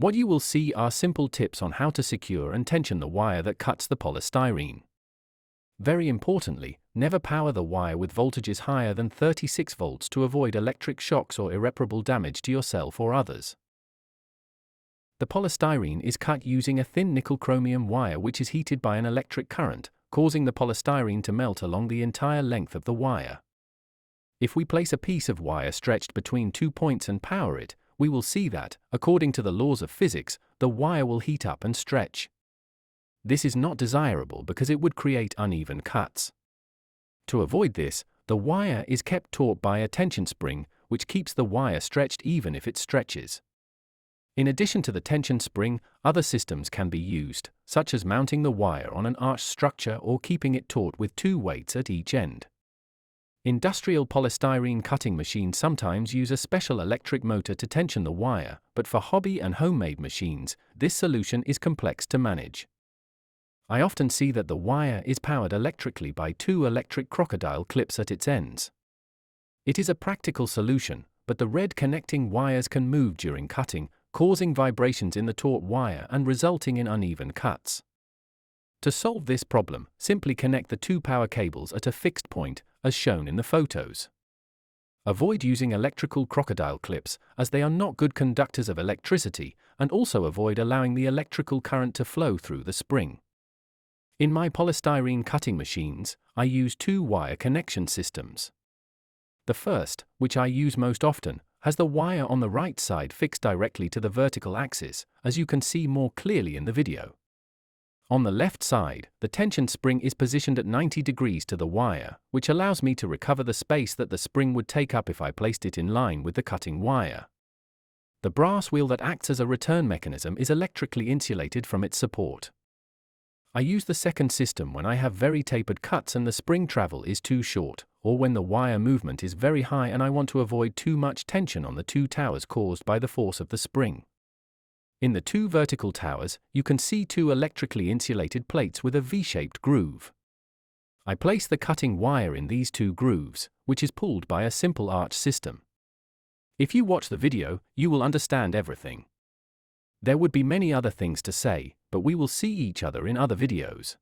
What you will see are simple tips on how to secure and tension the wire that cuts the polystyrene. Very importantly, never power the wire with voltages higher than 36 volts to avoid electric shocks or irreparable damage to yourself or others. The polystyrene is cut using a thin nickel-chromium wire which is heated by an electric current, causing the polystyrene to melt along the entire length of the wire. If we place a piece of wire stretched between 2 points and power it, we will see that, according to the laws of physics, the wire will heat up and stretch. This is not desirable because it would create uneven cuts. To avoid this, the wire is kept taut by a tension spring, which keeps the wire stretched even if it stretches. In addition to the tension spring, other systems can be used, such as mounting the wire on an arched structure or keeping it taut with 2 weights at each end. Industrial polystyrene cutting machines sometimes use a special electric motor to tension the wire, but for hobby and homemade machines, this solution is complex to manage. I often see that the wire is powered electrically by 2 electric crocodile clips at its ends. It is a practical solution, but the red connecting wires can move during cutting, causing vibrations in the taut wire and resulting in uneven cuts. To solve this problem, simply connect the 2 power cables at a fixed point, as shown in the photos. Avoid using electrical crocodile clips, as they are not good conductors of electricity, and also avoid allowing the electrical current to flow through the spring. In my polystyrene cutting machines, I use 2 wire connection systems. The first, which I use most often, has the wire on the right side fixed directly to the vertical axis, as you can see more clearly in the video. On the left side, the tension spring is positioned at 90 degrees to the wire, which allows me to recover the space that the spring would take up if I placed it in line with the cutting wire. The brass wheel that acts as a return mechanism is electrically insulated from its support. I use the second system when I have very tapered cuts and the spring travel is too short, or when the wire movement is very high and I want to avoid too much tension on the 2 towers caused by the force of the spring. In the 2 vertical towers, you can see 2 electrically insulated plates with a V-shaped groove. I place the cutting wire in these 2 grooves, which is pulled by a simple arch system. If you watch the video, you will understand everything. There would be many other things to say, but we will see each other in other videos.